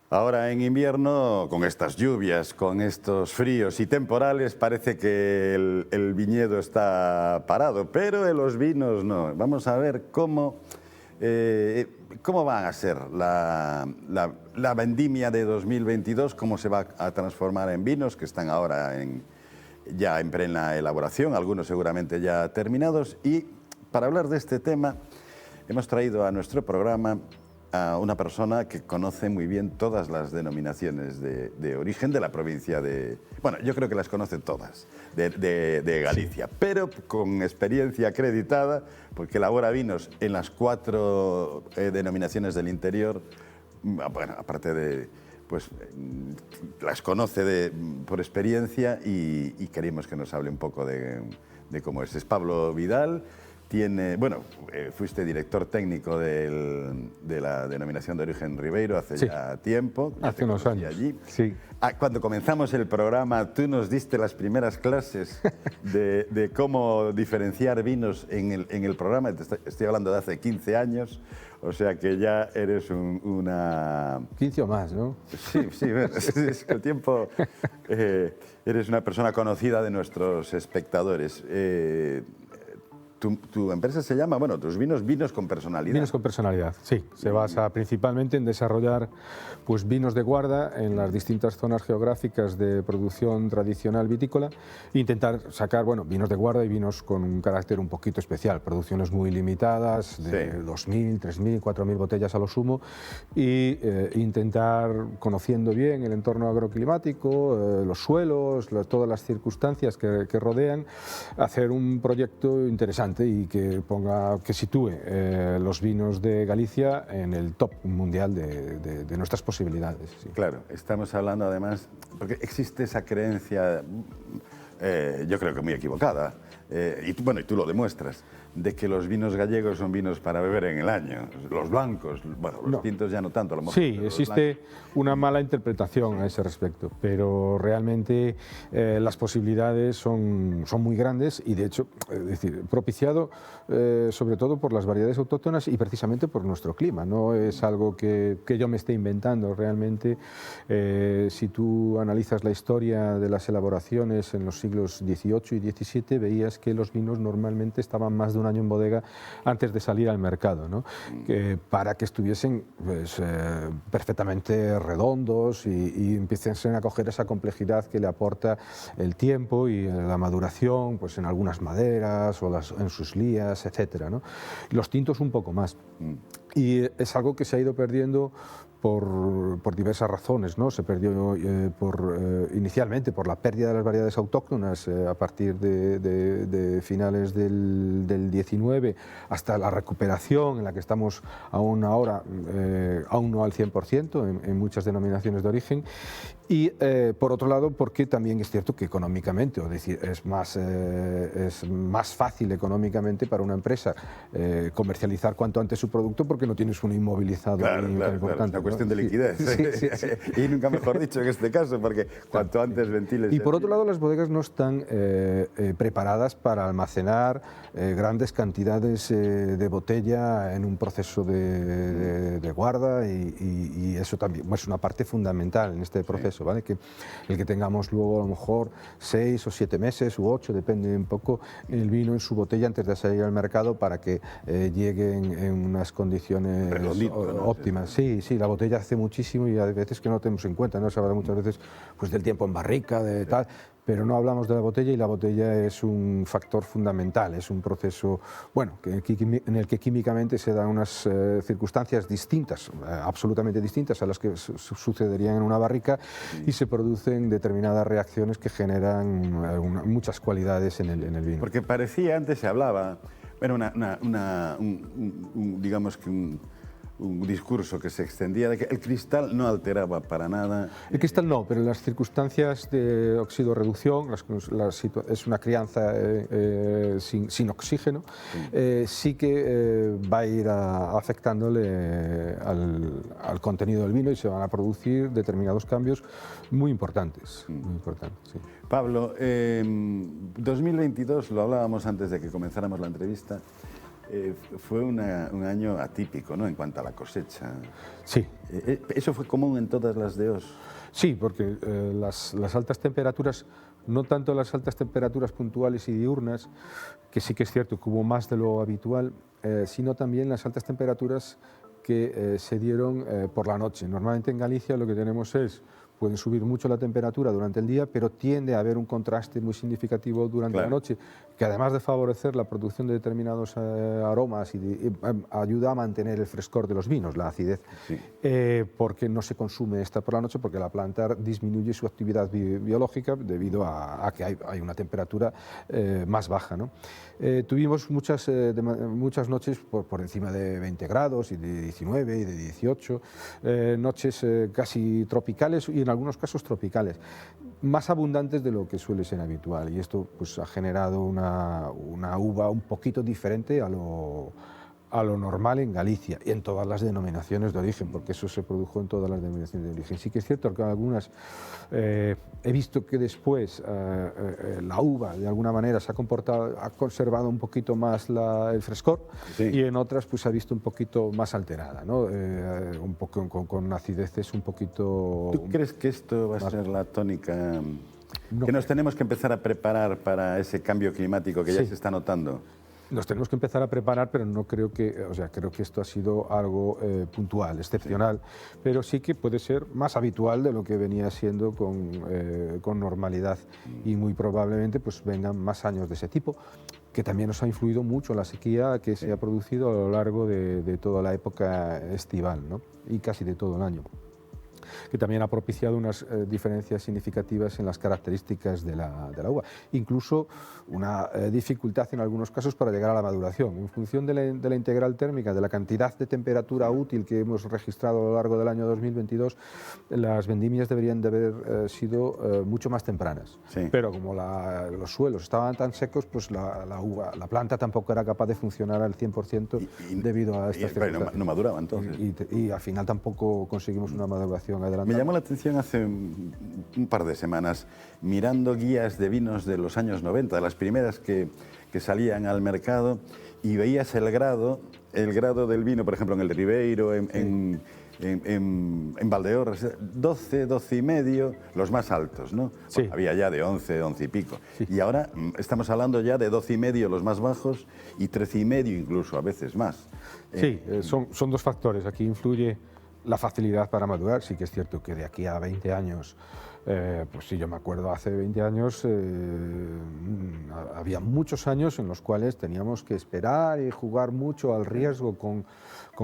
Ahora en invierno, con estas lluvias, con estos fríos y temporales, parece que el viñedo está parado, pero en los vinos no. Vamos a ver cómo van a ser la vendimia de 2022, cómo se va a transformar en vinos que están ahora ya en plena elaboración, algunos seguramente ya terminados. Y para hablar de este tema, hemos traído a nuestro programa a una persona que conoce muy bien todas las denominaciones de origen de la provincia de... Bueno, yo creo que las conoce todas, de Galicia, sí, pero con experiencia acreditada, porque elabora vinos en las 4 denominaciones del interior. Bueno, aparte de... pues las conoce por experiencia y queremos que nos hable un poco de cómo es. Es Pablo Vidal. Fuiste director técnico de la denominación de origen Ribeiro hace ya tiempo. Hace unos años. Allí. Sí. Cuando comenzamos el programa, tú nos diste las primeras clases de cómo diferenciar vinos en el programa. Estoy hablando de hace 15 años, o sea que ya eres una... 15 o más, ¿no? Sí, es que el tiempo... eres una persona conocida de nuestros espectadores. Tu empresa se llama, bueno, tus vinos con personalidad. Vinos con personalidad, sí. Se basa principalmente en desarrollar pues, vinos de guarda en las distintas zonas geográficas de producción tradicional vitícola e intentar sacar, bueno, vinos de guarda y vinos con un carácter un poquito especial, producciones muy limitadas, de 2.000, 3.000, 4.000 botellas a lo sumo, y intentar, conociendo bien el entorno agroclimático, los suelos, todas las circunstancias que rodean, hacer un proyecto interesante y que sitúe los vinos de Galicia en el top mundial de nuestras posibilidades. Sí. Claro, estamos hablando además, porque existe esa creencia, yo creo que muy equivocada, y tú lo demuestras, de que los vinos gallegos son vinos para beber en el año. Los blancos, bueno, los tintos ya no tanto. A lo mejor, sí, existe una mala interpretación a ese respecto, pero realmente las posibilidades son muy grandes y, de hecho, es decir, propiciado sobre todo por las variedades autóctonas y precisamente por nuestro clima. No es algo que yo me esté inventando. Realmente, si tú analizas la historia de las elaboraciones en los siglos XVIII y XVII, veías que los vinos normalmente estaban más de un año en bodega antes de salir al mercado, ¿no? Para que estuviesen pues, perfectamente redondos y empiecen a coger esa complejidad que le aporta el tiempo y la maduración pues, en algunas maderas o en sus lías, etcétera, ¿no? Los tintos un poco más. Y es algo que se ha ido perdiendo por diversas razones, ¿no? Se perdió inicialmente por la pérdida de las variedades autóctonas a partir de finales del 19 hasta la recuperación en la que estamos aún ahora, aún no al 100% en muchas denominaciones de origen, y por otro lado porque también es cierto que económicamente, es decir, es más fácil económicamente para una empresa comercializar cuanto antes su producto porque no tienes un inmovilizado importante. Claro, de liquidez. Sí. Y nunca mejor dicho en este caso, porque cuanto antes ventiles... Y por otro lado, las bodegas no están preparadas para almacenar grandes cantidades de botella en un proceso de guarda y eso también es una parte fundamental en este proceso, ¿vale? Que el que tengamos luego a lo mejor 6 o 7 meses u 8, depende un poco, el vino en su botella antes de salir al mercado para que llegue en unas condiciones óptimas. Sí, la botella hace muchísimo y hay veces que no tenemos en cuenta, ¿no? Se habla muchas veces pues, del tiempo en barrica, de tal, pero no hablamos de la botella y la botella es un factor fundamental, es un proceso bueno, en el que químicamente se dan unas circunstancias distintas, absolutamente distintas a las que sucederían en una barrica y se producen determinadas reacciones que generan muchas cualidades en el vino. Porque parecía, antes se hablaba, bueno, digamos que un discurso que se extendía de que el cristal no alteraba para nada. El cristal no, pero las circunstancias de oxidorreducción, es una crianza sin oxígeno, sí que va a ir afectándole al contenido del vino y se van a producir determinados cambios muy importantes. Sí. Pablo, 2022, lo hablábamos antes de que comenzáramos la entrevista, fue un año atípico, ¿no?, en cuanto a la cosecha. Sí. ¿Eso fue común en todas las DOs? Sí, porque las altas temperaturas, no tanto las altas temperaturas puntuales y diurnas, que sí que es cierto que hubo más de lo habitual, sino también las altas temperaturas que se dieron por la noche. Normalmente en Galicia lo que tenemos puede subir mucho la temperatura durante el día, pero tiende a haber un contraste muy significativo durante la noche, que además de favorecer la producción de determinados aromas y ayuda a mantener el frescor de los vinos, la acidez, porque no se consume esta por la noche, porque la planta disminuye su actividad biológica debido a que hay una temperatura más baja, ¿no? Tuvimos muchas noches por encima de 20 grados y de 19 y de 18, noches casi tropicales y en algunos casos tropicales, más abundantes de lo que suele ser habitual, y esto pues ha generado una uva un poquito diferente a lo normal en Galicia y en todas las denominaciones de origen, porque eso se produjo en todas las denominaciones de origen. Sí que es cierto que algunas he visto que después la uva de alguna manera se ha conservado un poquito más el frescor, y en otras pues se ha visto un poquito más alterada, ¿no? Un poco con acideces un poquito... ¿Tú crees que esto va a ser la tónica? Que nos tenemos que empezar a preparar para ese cambio climático que ya se está notando. Nos tenemos que empezar a preparar, pero no creo que, creo que esto ha sido algo puntual, excepcional, pero sí que puede ser más habitual de lo que venía siendo con normalidad, y muy probablemente pues vengan más años de ese tipo, que también nos ha influido mucho la sequía que se ha producido a lo largo de toda la época estival, ¿no? Y casi de todo el año, que también ha propiciado unas diferencias significativas en las características de la uva. Incluso una dificultad en algunos casos para llegar a la maduración. En función de la integral térmica, de la cantidad de temperatura útil que hemos registrado a lo largo del año 2022, las vendimias deberían de haber sido mucho más tempranas. Pero como los suelos estaban tan secos, pues la planta tampoco era capaz de funcionar al 100% debido a estas circunstancias. No maduraba entonces. Y al final tampoco conseguimos una maduración adelantada. Me llamó la atención hace un par de semanas, mirando guías de vinos de los años 90, de las primeras que salían al mercado, y veías el grado del vino, por ejemplo, en el Ribeiro, en Valdeorras, 12, 12 y medio, los más altos, ¿no? Bueno, había ya de 11, 11 y pico. Y ahora estamos hablando ya de 12 y medio los más bajos y 13 y medio incluso, a veces más. Sí, son dos factores. Aquí influye la facilidad para madurar. Sí que es cierto que de aquí a 20 años, pues sí, yo me acuerdo hace 20 años, había muchos años en los cuales teníamos que esperar y jugar mucho al riesgo con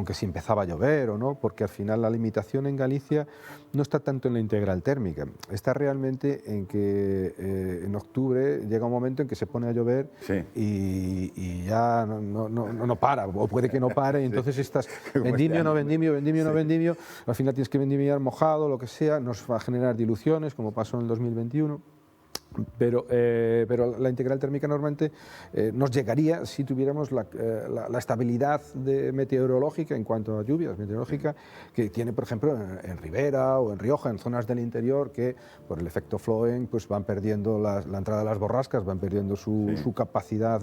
que si empezaba a llover o no, porque al final la limitación en Galicia no está tanto en la integral térmica, está realmente en que en octubre llega un momento en que se pone a llover y ya no para, o puede que no pare, y entonces estás vendimio, no vendimio, vendimio, no vendimio, al final tienes que vendimiar mojado, lo que sea, nos va a generar diluciones, como pasó en el 2021. Pero la integral térmica normalmente nos llegaría si tuviéramos la estabilidad meteorológica en cuanto a lluvias meteorológica que tiene, por ejemplo, en Ribera o en Rioja, en zonas del interior que por el efecto Floen pues van perdiendo la entrada de las borrascas, van perdiendo su capacidad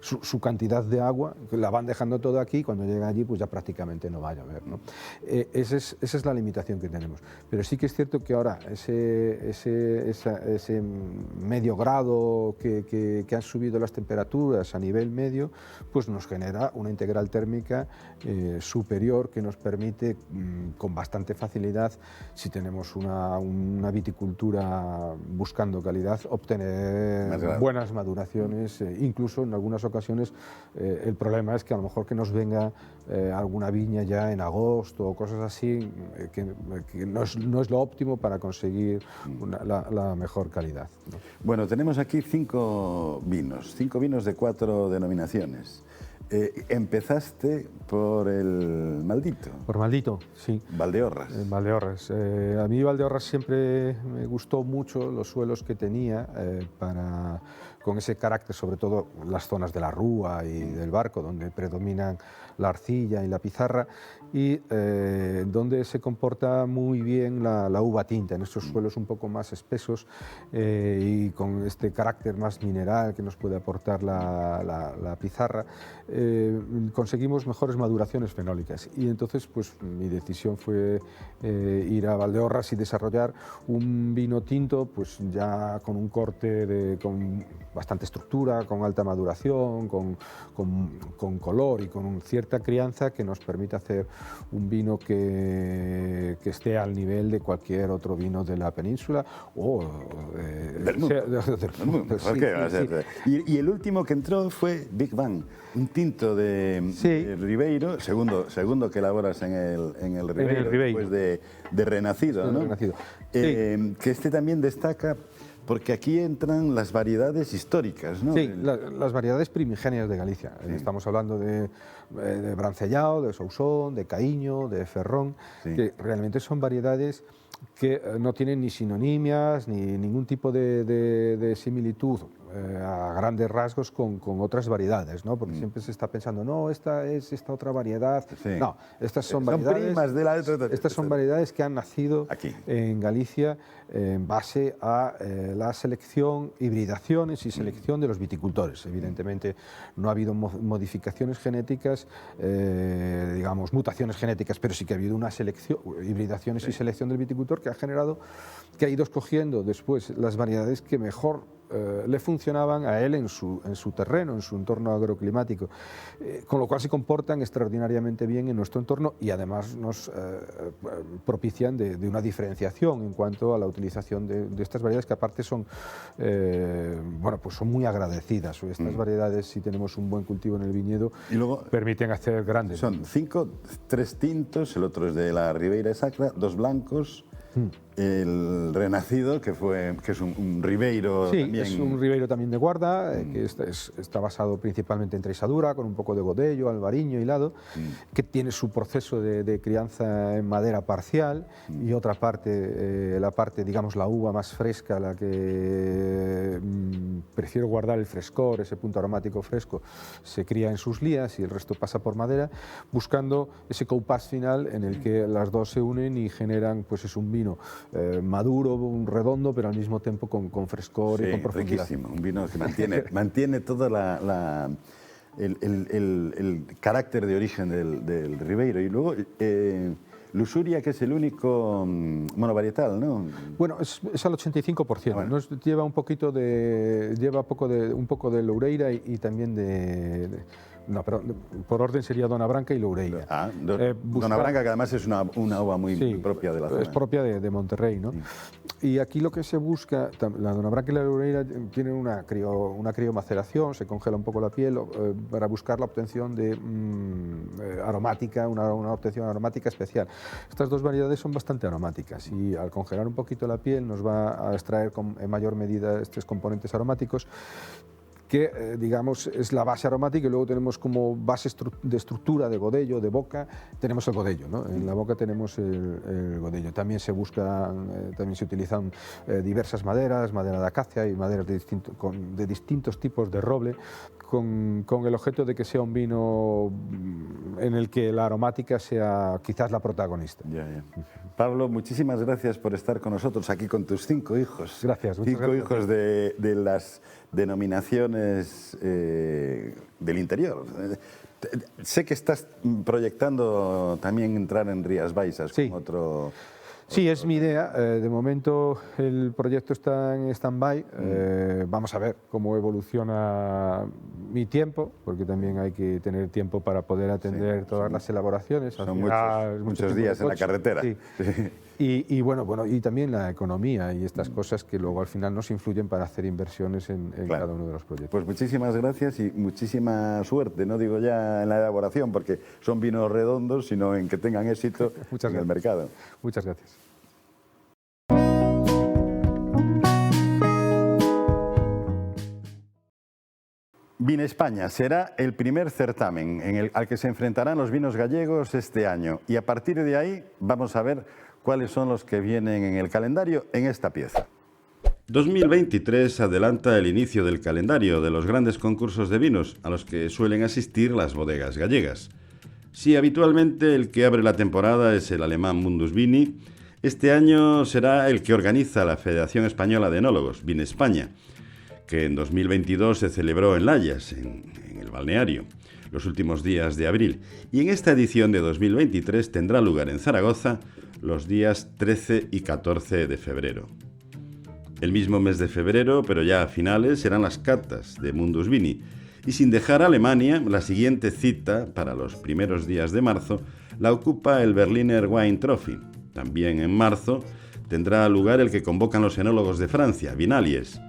su cantidad de agua, la van dejando todo aquí, cuando llega allí pues ya prácticamente no va a llover, ¿no? Esa es la limitación que tenemos. Pero sí que es cierto que ahora ese medio grado que han subido las temperaturas a nivel medio, pues nos genera una integral térmica superior que nos permite con bastante facilidad, si tenemos una viticultura buscando calidad, obtener buenas maduraciones. Incluso en algunas ocasiones el problema es que a lo mejor que nos venga alguna viña ya en agosto o cosas así, que no es lo óptimo para conseguir la mejor calidad, ¿no? Bueno, tenemos aquí 5 vinos de 4 denominaciones. Empezaste por el Maldito. Por Maldito, sí. Valdeorras. Valdeorras. A mí Valdeorras siempre me gustó mucho los suelos que tenía para con ese carácter, sobre todo las zonas de la rúa y del barco, donde predominan la arcilla y la pizarra, y donde se comporta muy bien la uva tinta, en estos suelos un poco más espesos y con este carácter más mineral que nos puede aportar la pizarra, conseguimos mejores maduraciones fenólicas. Y entonces pues mi decisión fue ir a Valdeorras y desarrollar un vino tinto pues ya con un corte con bastante estructura, con alta maduración, con color y con cierta crianza que nos permite hacer un vino que esté al nivel de cualquier otro vino de la península o del mundo. Sí, sí. Y el último que entró fue Big Bang, un tinto de Ribeiro, segundo que elaboras en el Ribeiro, después de Renacido, ¿no? Renacido. Que este también destaca porque aquí entran las variedades históricas, ¿no? Sí, las variedades primigenias de Galicia. Sí. Estamos hablando de Brancellao, de Sousón, de Caíño, de Ferrón, que realmente son variedades que no tienen ni sinonimias ni ningún tipo de similitud a grandes rasgos con otras variedades, ¿no? Porque siempre se está pensando, no, esta es esta otra variedad. Sí. No, estas son variedades, primas de la estas son variedades que han nacido aquí en Galicia en base a la selección, hibridaciones y selección de los viticultores. Evidentemente no ha habido modificaciones genéticas, digamos mutaciones genéticas, pero sí que ha habido una selección, hibridaciones y selección del viticultor que ha generado que ha ido escogiendo después las variedades que mejor le funcionaban a él en su terreno, en su entorno agroclimático, con lo cual se comportan extraordinariamente bien en nuestro entorno y además nos propician de una diferenciación en cuanto a la utilización de estas variedades que aparte son, bueno, pues son muy agradecidas. Estas variedades, si tenemos un buen cultivo en el viñedo, y luego permiten hacer grandes. Son 3 tintos, el otro es de la Ribeira Sacra, 2 blancos. El Renacido, que es un Ribeiro. Sí, también. Es un Ribeiro también de guarda, que está basado principalmente en Treixadura, con un poco de godello, albariño, hilado, que tiene su proceso de crianza en madera parcial y otra parte, la parte, digamos, la uva más fresca, la que prefiero guardar el frescor, ese punto aromático fresco, se cría en sus lías y el resto pasa por madera, buscando ese compás final en el que las dos se unen y generan, pues es un vino maduro, un redondo, pero al mismo tiempo con frescor y con profundidad. Riquísimo, un vino que mantiene todo el carácter de origen del Ribeiro. Y luego Luxuria, que es el único monovarietal, ¿no? Bueno, es al 85%. Bueno. Lleva un poquito un poco de Loureira y también no, pero por orden sería Dona Branca y Loureira. Dona Branca, que además es una uva muy propia de la zona. Es propia de Monterrey, ¿no? Sí. Y aquí lo que se busca, la Dona Branca y la Loureira tienen una criomaceración, se congela un poco la piel para buscar la obtención de aromática, una obtención aromática especial. Estas dos variedades son bastante aromáticas y al congelar un poquito la piel nos va a extraer en mayor medida estos componentes aromáticos que, digamos, es la base aromática y luego tenemos como base de estructura de godello, de boca, tenemos el godello, ¿no? En la boca tenemos el godello. También se utilizan diversas maderas, madera de acacia y maderas de distintos tipos de roble, con el objeto de que sea un vino en el que la aromática sea quizás la protagonista. Pablo, muchísimas gracias por estar con nosotros aquí con tus 5 hijos. Gracias. 5 hijos de las denominaciones del interior. Sé que estás proyectando también entrar en Rías Baixas con otro... Sí, es mi idea. De momento el proyecto está en stand-by. Vamos a ver cómo evoluciona mi tiempo, porque también hay que tener tiempo para poder atender todas las elaboraciones. Son muchos días en la carretera. Sí. Y bueno, y también la economía y estas cosas que luego al final nos influyen para hacer inversiones en cada uno de los proyectos. Pues muchísimas gracias y muchísima suerte, no digo ya en la elaboración, porque son vinos redondos, sino en que tengan éxito en el mercado. Muchas gracias. Vinespaña será el primer certamen al que se enfrentarán los vinos gallegos este año y a partir de ahí vamos a ver cuáles son los que vienen en el calendario en esta pieza. 2023 adelanta el inicio del calendario de los grandes concursos de vinos a los que suelen asistir las bodegas gallegas. Si habitualmente el que abre la temporada es el alemán Mundus Vini, este año será el que organiza la Federación Española de Enólogos, Vinespaña, que en 2022 se celebró en Layas, en el balneario, los últimos días de abril, y en esta edición de 2023 tendrá lugar en Zaragoza los días 13 y 14 de febrero. El mismo mes de febrero, pero ya a finales, serán las catas de Mundus Vini, y sin dejar a Alemania, la siguiente cita para los primeros días de marzo la ocupa el Berliner Wine Trophy. También en marzo tendrá lugar el que convocan los enólogos de Francia, Vinalies.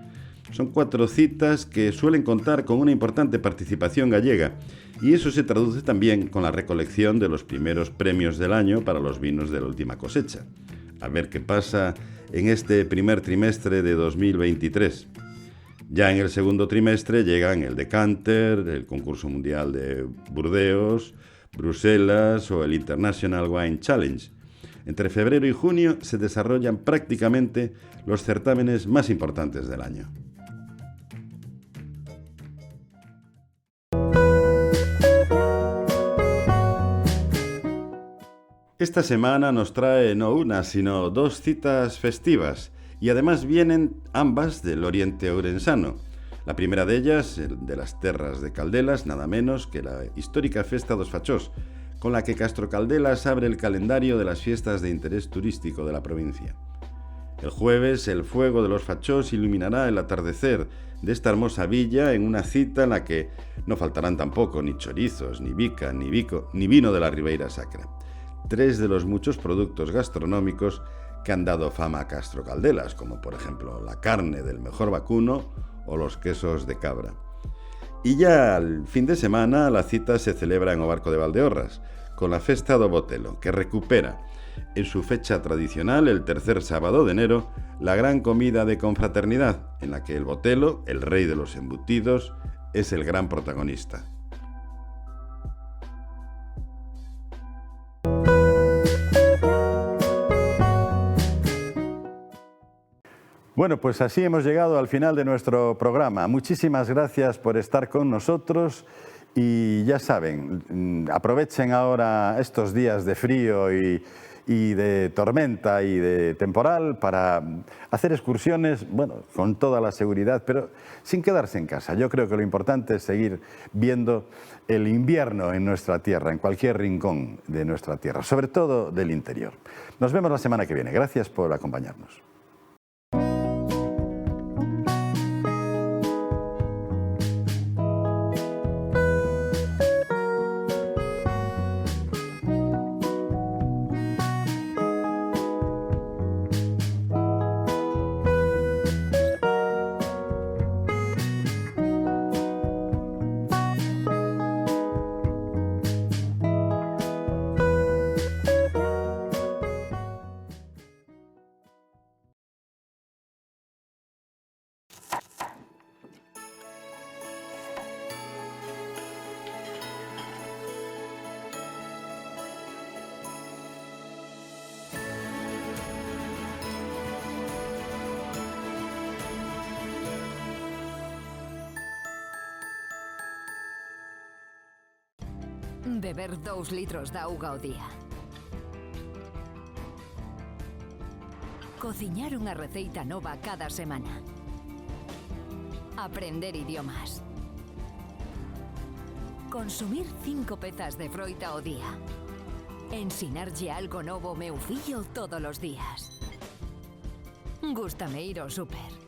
Son 4 citas que suelen contar con una importante participación gallega, y eso se traduce también con la recolección de los primeros premios del año para los vinos de la última cosecha. A ver qué pasa en este primer trimestre de 2023. Ya en el segundo trimestre llegan el Decanter, el concurso mundial de Burdeos, Bruselas o el International Wine Challenge. Entre febrero y junio se desarrollan prácticamente los certámenes más importantes del año. Esta semana nos trae no una, sino 2 citas festivas, y además vienen ambas del oriente ourensano. La primera de ellas, de las terras de Caldelas, nada menos que la histórica Festa dos Fachós, con la que Castro Caldelas abre el calendario de las fiestas de interés turístico de la provincia. El jueves, el fuego de los Fachós iluminará el atardecer de esta hermosa villa en una cita en la que no faltarán tampoco ni chorizos, ni bica, ni bico, ni vino de la Ribeira Sacra. 3 de los muchos productos gastronómicos que han dado fama a Castro Caldelas, como por ejemplo la carne del mejor vacuno o los quesos de cabra. Y ya al fin de semana la cita se celebra en o Barco de Valdeorras, con la Festa do Botelo, que recupera en su fecha tradicional, el tercer sábado de enero, la gran comida de confraternidad, en la que el botelo, el rey de los embutidos, es el gran protagonista. Bueno, pues así hemos llegado al final de nuestro programa. Muchísimas gracias por estar con nosotros y ya saben, aprovechen ahora estos días de frío y de tormenta y de temporal para hacer excursiones, bueno, con toda la seguridad, pero sin quedarse en casa. Yo creo que lo importante es seguir viendo el invierno en nuestra tierra, en cualquier rincón de nuestra tierra, sobre todo del interior. Nos vemos la semana que viene. Gracias por acompañarnos. Beber 2 litros de auga ao día. Cociñar unha receita nova cada semana. Aprender idiomas. Consumir 5 pezas de froita ao día. Ensinarlle algo novo ao meu fillo todos os días. Gústame ir ao súper.